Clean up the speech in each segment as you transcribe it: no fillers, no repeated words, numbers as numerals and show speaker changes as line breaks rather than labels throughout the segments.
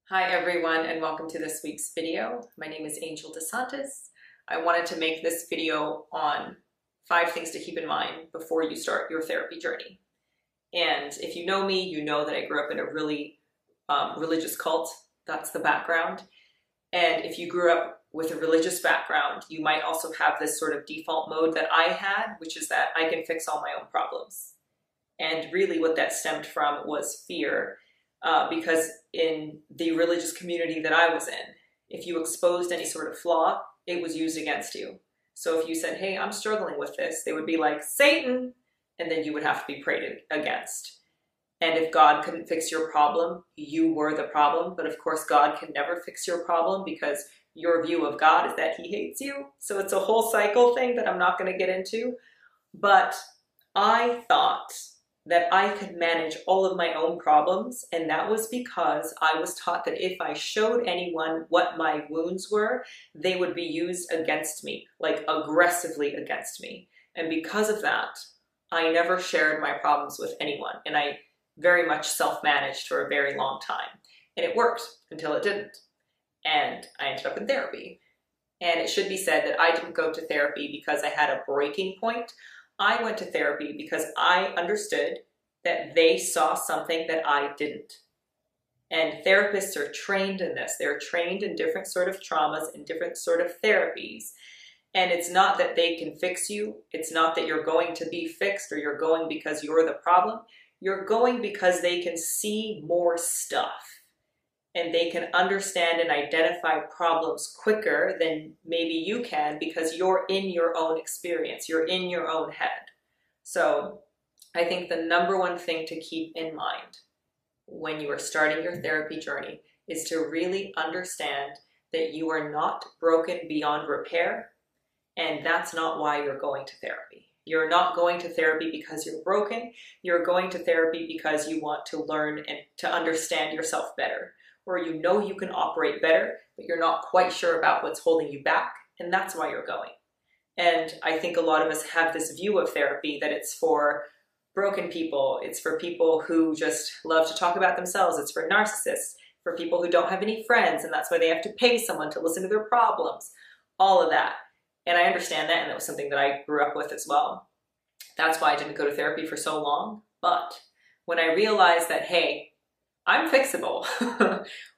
Hi everyone, and welcome to this week's video. My name is Angel DeSantis. I wanted to make this video on 5 things to keep in mind before you start your therapy journey. And if you know me, you know that I grew up in a really religious cult. That's the background. And if you grew up with a religious background, you might also have this sort of default mode that I had, which is that I can fix all my own problems. And really what that stemmed from was fear. Because in the religious community that I was in, if you exposed any sort of flaw, it was used against you. So if you said, hey, I'm struggling with this, they would be like, Satan, and then you would have to be prayed against. And if God couldn't fix your problem, you were the problem. But of course, God can never fix your problem because your view of God is that he hates you. So it's a whole cycle thing that I'm not going to get into. But I thought that I could manage all of my own problems, and that was because I was taught that if I showed anyone what my wounds were, they would be used against me, like aggressively against me. And because of that, I never shared my problems with anyone, and I very much self-managed for a very long time. And it worked until it didn't. And I ended up in therapy. And it should be said that I didn't go to therapy because I had a breaking point. I went to therapy because I understood that they saw something that I didn't. And therapists are trained in this. They're trained in different sort of traumas and different sort of therapies. And it's not that they can fix you. It's not that you're going to be fixed or you're going because you're the problem. You're going because they can see more stuff. And they can understand and identify problems quicker than maybe you can because you're in your own experience, you're in your own head. So I think the number one thing to keep in mind when you are starting your therapy journey is to really understand that you are not broken beyond repair, and that's not why you're going to therapy. You're not going to therapy because you're broken. You're going to therapy because you want to learn and to understand yourself better. Or you know you can operate better, but you're not quite sure about what's holding you back, and that's why you're going. And I think a lot of us have this view of therapy that it's for broken people, it's for people who just love to talk about themselves, it's for narcissists, for people who don't have any friends, and that's why they have to pay someone to listen to their problems, all of that. And I understand that, and that was something that I grew up with as well. That's why I didn't go to therapy for so long. But when I realized that, hey, I'm fixable.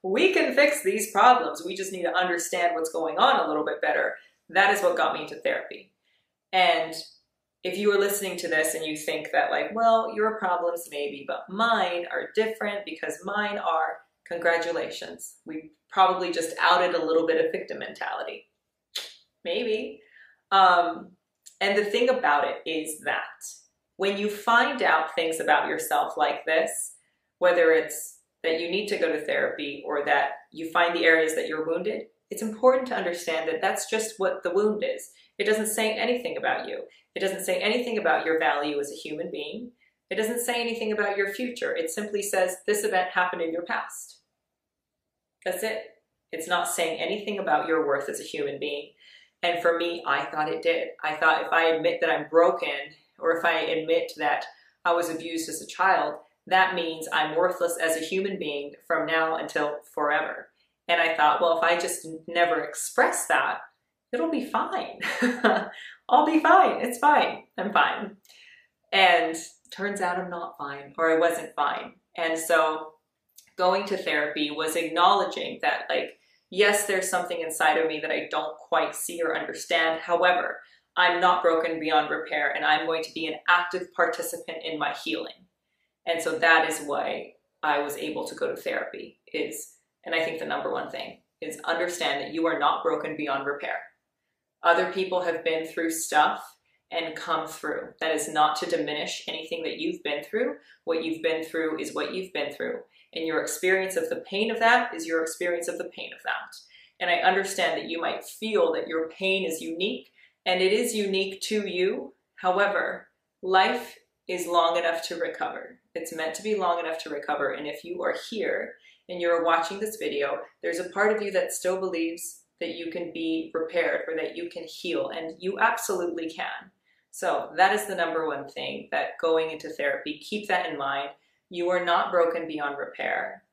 We can fix these problems. We just need to understand what's going on a little bit better. That is what got me into therapy. And if you are listening to this and you think that like, well, your problems maybe, but mine are different because mine are, congratulations. We probably just outed a little bit of victim mentality. Maybe. And the thing about it is that when you find out things about yourself like this, whether it's that you need to go to therapy or that you find the areas that you're wounded, it's important to understand that that's just what the wound is. It doesn't say anything about you. It doesn't say anything about your value as a human being. It doesn't say anything about your future. It simply says this event happened in your past. That's it. It's not saying anything about your worth as a human being. And for me, I thought it did. I thought if I admit that I'm broken, or if I admit that I was abused as a child, that means I'm worthless as a human being from now until forever. And I thought, well, if I just never express that, it'll be fine. I'll be fine. It's fine. I'm fine. And turns out I'm not fine, or I wasn't fine. And so going to therapy was acknowledging that, like, yes, there's something inside of me that I don't quite see or understand. However, I'm not broken beyond repair, and I'm going to be an active participant in my healing. And so that is why I was able to go to therapy and I think the number one thing is understand that you are not broken beyond repair. Other people have been through stuff and come through. That is not to diminish anything that you've been through. What you've been through is what you've been through. And your experience of the pain of that is your experience of the pain of that. And I understand that you might feel that your pain is unique, and it is unique to you. However, life is long enough to recover. It's meant to be long enough to recover. And if you are here and you're watching this video, there's a part of you that still believes that you can be repaired or that you can heal, and you absolutely can. So that is the number one thing, that going into therapy, keep that in mind. You are not broken beyond repair.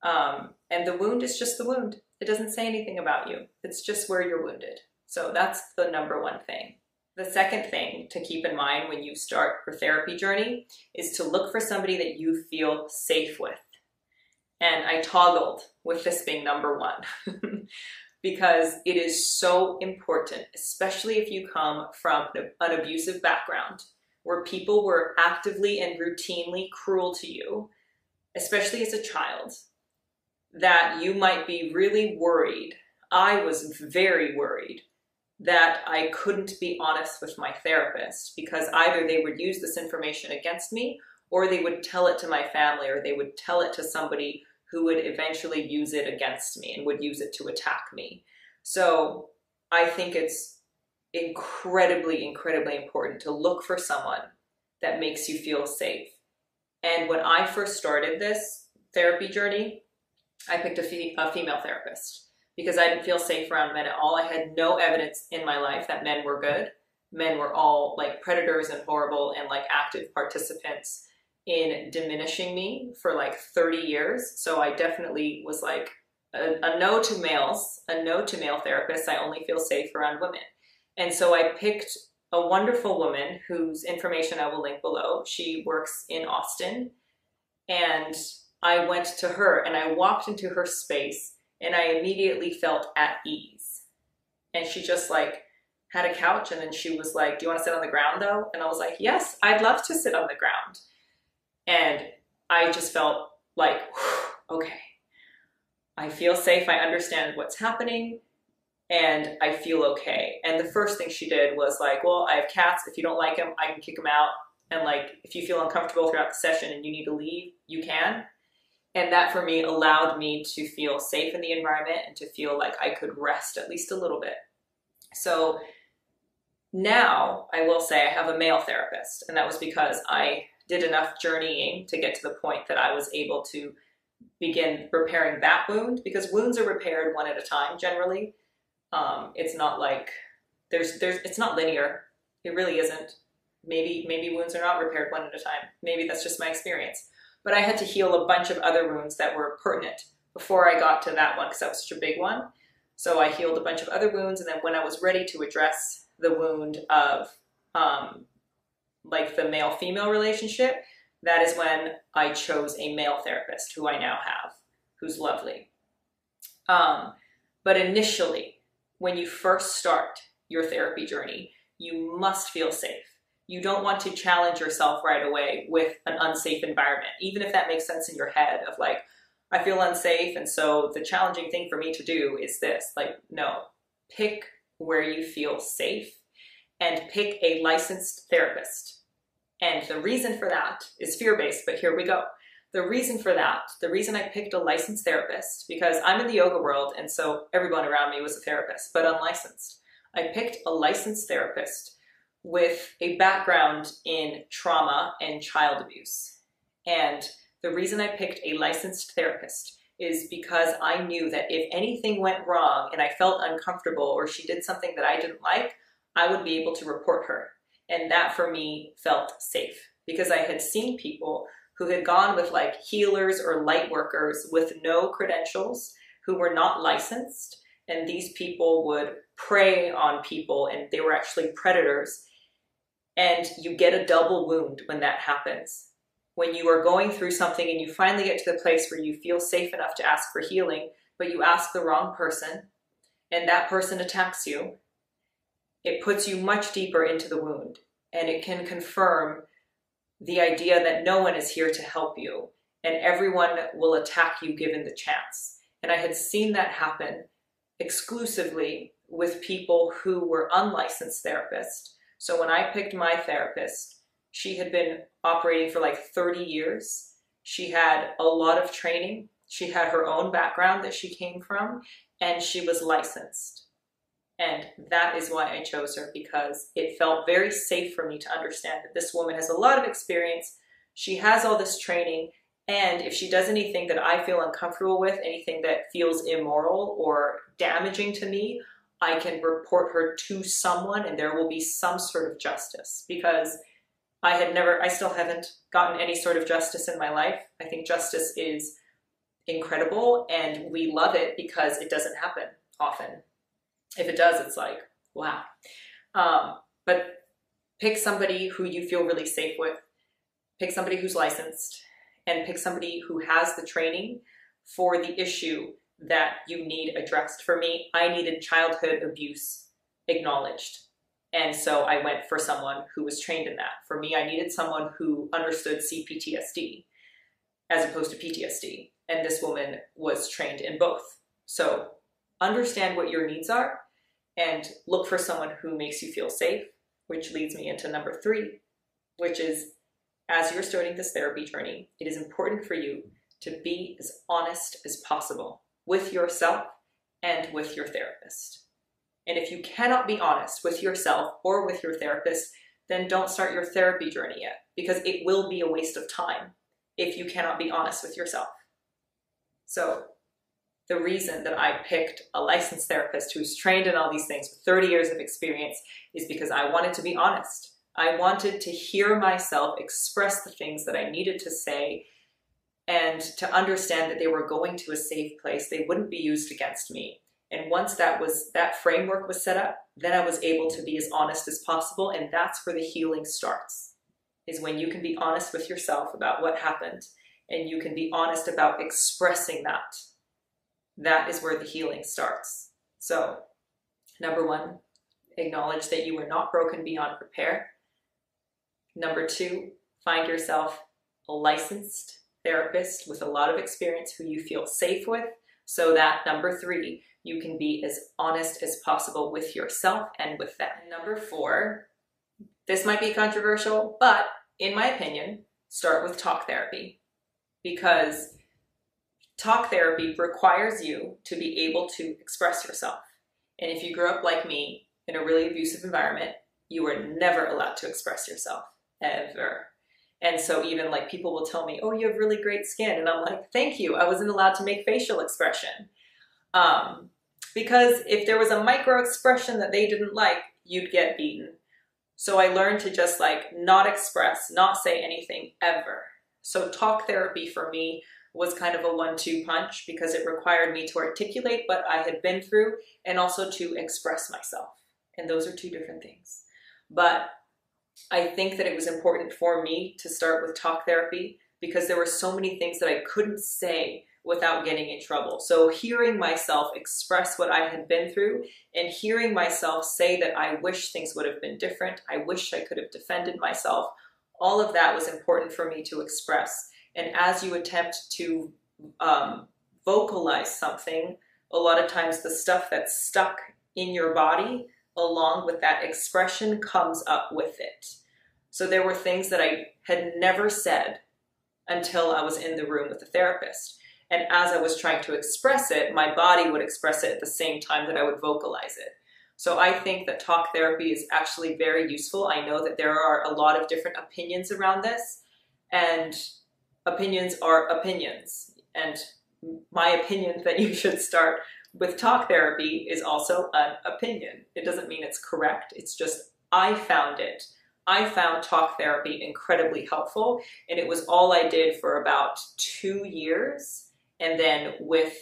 And the wound is just the wound. It doesn't say anything about you. It's just where you're wounded. So that's the number one thing. The second thing to keep in mind when you start your therapy journey is to look for somebody that you feel safe with. And I toggled with this being number one because it is so important, especially if you come from an abusive background where people were actively and routinely cruel to you, especially as a child, that you might be really worried. I was very worried that I couldn't be honest with my therapist because either they would use this information against me or they would tell it to my family or they would tell it to somebody who would eventually use it against me and would use it to attack me. So I think it's incredibly, incredibly important to look for someone that makes you feel safe. And when I first started this therapy journey, I picked a female therapist because I didn't feel safe around men at all. I had no evidence in my life that men were good. Men were all like predators and horrible and like active participants in diminishing me for like 30 years. So I definitely was like a no to males, a no to male therapists. I only feel safe around women. And so I picked a wonderful woman whose information I will link below. She works in Austin, and I went to her and I walked into her space and I immediately felt at ease. And she just like had a couch and then she was like, "Do you want to sit on the ground though?" And I was like, "Yes, I'd love to sit on the ground." And I just felt like, okay, I feel safe. I understand what's happening and I feel okay. And the first thing she did was like, "Well, I have cats. If you don't like them, I can kick them out. And like, if you feel uncomfortable throughout the session and you need to leave, you can." And that for me allowed me to feel safe in the environment and to feel like I could rest at least a little bit. So now I will say I have a male therapist, and that was because I did enough journeying to get to the point that I was able to begin repairing that wound, because wounds are repaired one at a time generally. It's not like it's not linear. It really isn't. Maybe wounds are not repaired one at a time. Maybe that's just my experience. But I had to heal a bunch of other wounds that were pertinent before I got to that one because that was such a big one. So I healed a bunch of other wounds, and then when I was ready to address the wound of like the male-female relationship, that is when I chose a male therapist who I now have, who's lovely. But initially, when you first start your therapy journey, you must feel safe. You don't want to challenge yourself right away with an unsafe environment, even if that makes sense in your head of like, I feel unsafe, and so the challenging thing for me to do is this. Like, no, pick where you feel safe and pick a licensed therapist. And the reason for that is fear-based, but here we go. The reason for that, the reason I picked a licensed therapist, because I'm in the yoga world, and so everyone around me was a therapist, but unlicensed. I picked a licensed therapist with a background in trauma and child abuse. And the reason I picked a licensed therapist is because I knew that if anything went wrong and I felt uncomfortable or she did something that I didn't like, I would be able to report her. And that for me felt safe because I had seen people who had gone with like healers or light workers with no credentials who were not licensed. And these people would prey on people and they were actually predators. And you get a double wound when that happens. When you are going through something and you finally get to the place where you feel safe enough to ask for healing, but you ask the wrong person and that person attacks you, it puts you much deeper into the wound. And it can confirm the idea that no one is here to help you and everyone will attack you given the chance. And I had seen that happen exclusively with people who were unlicensed therapists. So when I picked my therapist, she had been operating for like 30 years. She had a lot of training. She had her own background that she came from, and she was licensed. And that is why I chose her, because it felt very safe for me to understand that this woman has a lot of experience. She has all this training. And if she does anything that I feel uncomfortable with, anything that feels immoral or damaging to me, I can report her to someone and there will be some sort of justice, because I still haven't gotten any sort of justice in my life. I think justice is incredible, and we love it because it doesn't happen often. If it does, it's like, wow. But pick somebody who you feel really safe with, pick somebody who's licensed, and pick somebody who has the training for the issue that you need addressed. For me, I needed childhood abuse acknowledged. And so I went for someone who was trained in that. For me, I needed someone who understood CPTSD as opposed to PTSD. And this woman was trained in both. So understand what your needs are and look for someone who makes you feel safe, which leads me into number 3, which is, as you're starting this therapy journey, it is important for you to be as honest as possible with yourself and with your therapist. And if you cannot be honest with yourself or with your therapist, then don't start your therapy journey yet, because it will be a waste of time if you cannot be honest with yourself. So the reason that I picked a licensed therapist who's trained in all these things with 30 years of experience is because I wanted to be honest. I wanted to hear myself express the things that I needed to say and to understand that they were going to a safe place. They wouldn't be used against me. And once that framework was set up, then I was able to be as honest as possible. And that's where the healing starts, is when you can be honest with yourself about what happened and you can be honest about expressing that. That is where the healing starts. So, number 1, acknowledge that you were not broken beyond repair. Number 2, find yourself a licensed therapist with a lot of experience who you feel safe with, so that, number 3, you can be as honest as possible with yourself and with them. Number 4, this might be controversial, but in my opinion, start with talk therapy, because talk therapy requires you to be able to express yourself. And if you grew up like me in a really abusive environment, you were never allowed to express yourself, ever. And so even like people will tell me, oh, you have really great skin. And I'm like, thank you. I wasn't allowed to make facial expression. Because if there was a micro expression that they didn't like, you'd get beaten. So I learned to just like not express, not say anything ever. So talk therapy for me was kind of a 1-2 punch, because it required me to articulate what I had been through and also to express myself. And those are 2 different things. But I think that it was important for me to start with talk therapy because there were so many things that I couldn't say without getting in trouble. So hearing myself express what I had been through and hearing myself say that I wish things would have been different, I wish I could have defended myself, all of that was important for me to express. And as you attempt to vocalize something, a lot of times the stuff that's stuck in your body along with that expression comes up with it. So there were things that I had never said until I was in the room with the therapist. And as I was trying to express it, my body would express it at the same time that I would vocalize it. So I think that talk therapy is actually very useful. I know that there are a lot of different opinions around this, and opinions are opinions. And my opinion that you should start with talk therapy is also an opinion. It doesn't mean it's correct. It's just, I found it. I found talk therapy incredibly helpful, and it was all I did for about 2 years. And then with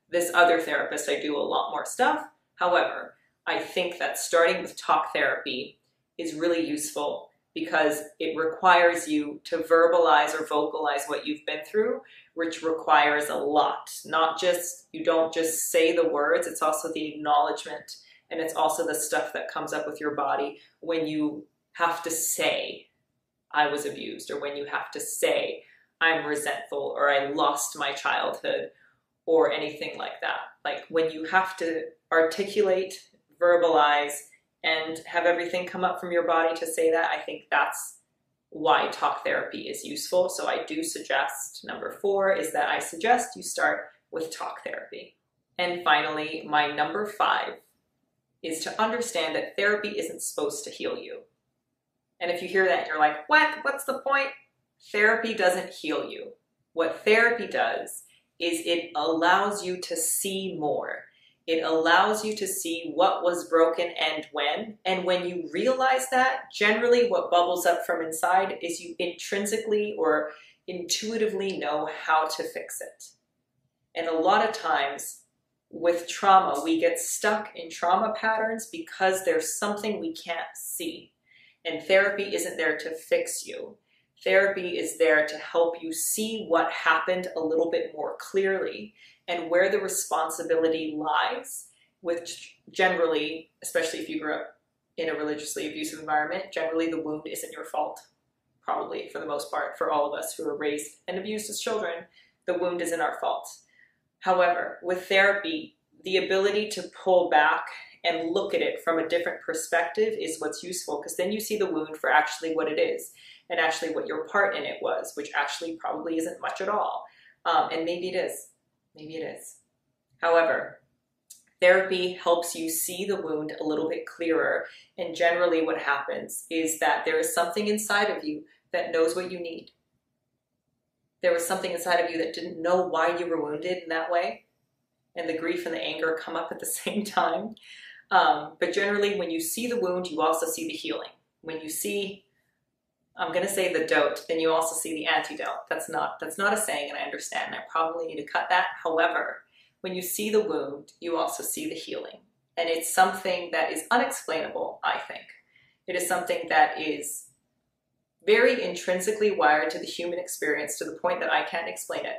this other therapist, I do a lot more stuff. However, I think that starting with talk therapy is really useful because it requires you to verbalize or vocalize what you've been through, which requires a lot. Not just, you don't just say the words, it's also the acknowledgement, and it's also the stuff that comes up with your body when you have to say, I was abused, or when you have to say, I'm resentful, or I lost my childhood, or anything like that. Like when you have to articulate, verbalize, and have everything come up from your body to say that, I think that's why talk therapy is useful. So I do suggest, number 4 is that I suggest you start with talk therapy. And finally, my number 5 is to understand that therapy isn't supposed to heal you. And if you hear that, you're like, what? What's the point? Therapy doesn't heal you. What therapy does is it allows you to see more. It allows you to see what was broken and when. And when you realize that, generally what bubbles up from inside is you intrinsically or intuitively know how to fix it. And a lot of times with trauma, we get stuck in trauma patterns because there's something we can't see. And therapy isn't there to fix you. Therapy is there to help you see what happened a little bit more clearly and where the responsibility lies, which generally, especially if you grew up in a religiously abusive environment, generally the wound isn't your fault. Probably for the most part, for all of us who were raised and abused as children, the wound isn't our fault. However, with therapy, the ability to pull back and look at it from a different perspective is what's useful, because then you see the wound for actually what it is and actually what your part in it was, which actually probably isn't much at all. And maybe it is. Maybe it is. However, therapy helps you see the wound a little bit clearer. And generally what happens is that there is something inside of you that knows what you need. There was something inside of you that didn't know why you were wounded in that way. And the grief and the anger come up at the same time. But generally, when you see the wound, you also see the healing. When you see, I'm going to say the dote, then you also see the antidote. That's not a saying, and I understand. I probably need to cut that. However, when you see the wound, you also see the healing. And it's something that is unexplainable, I think. It is something that is very intrinsically wired to the human experience to the point that I can't explain it.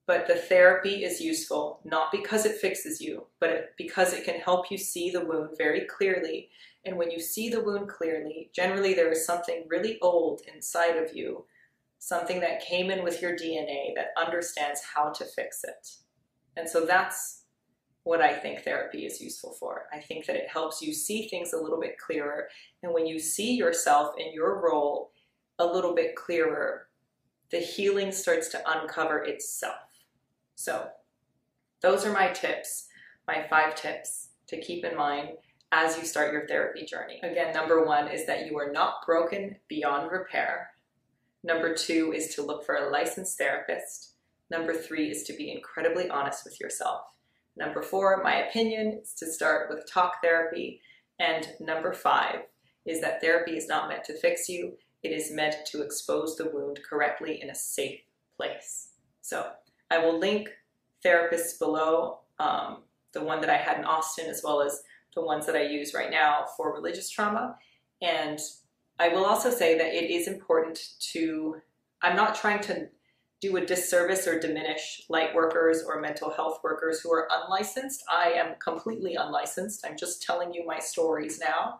But the therapy is useful, not because it fixes you, but because it can help you see the wound very clearly. And when you see the wound clearly, generally there is something really old inside of you, something that came in with your DNA that understands how to fix it. And so that's what I think therapy is useful for. I think that it helps you see things a little bit clearer. And when you see yourself in your role a little bit clearer, the healing starts to uncover itself. So those are my tips, my 5 tips to keep in mind as you start your therapy journey. Again, number 1 is that you are not broken beyond repair. Number 2 is to look for a licensed therapist. Number 3 is to be incredibly honest with yourself. Number 4, my opinion, is to start with talk therapy. And number 5 is that therapy is not meant to fix you. It is meant to expose the wound correctly in a safe place. So I will link therapists below, the one that I had in Austin, as well as the ones that I use right now for religious trauma. And I will also say that it is important to, I'm not trying to do a disservice or diminish light workers or mental health workers who are unlicensed. I am completely unlicensed. I'm just telling you my stories now.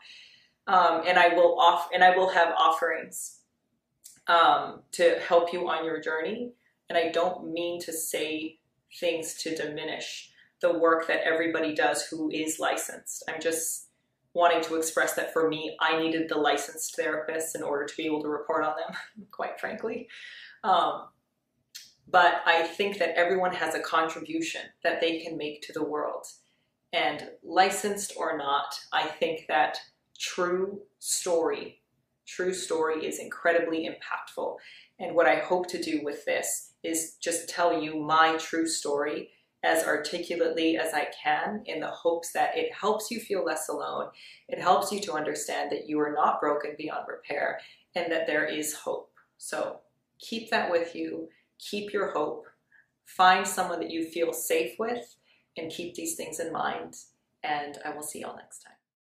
And I will have offerings to help you on your journey. And I don't mean to say things to diminish the work that everybody does who is licensed. I'm just wanting to express that for me, I needed the licensed therapists in order to be able to report on them, quite frankly. But I think that everyone has a contribution that they can make to the world. And licensed or not, I think that true story is incredibly impactful. And what I hope to do with this is just tell you my true story as articulately as I can, in the hopes that it helps you feel less alone. It helps you to understand that you are not broken beyond repair and that there is hope. So keep that with you. Keep your hope. Find someone that you feel safe with and keep these things in mind. And I will see y'all next time.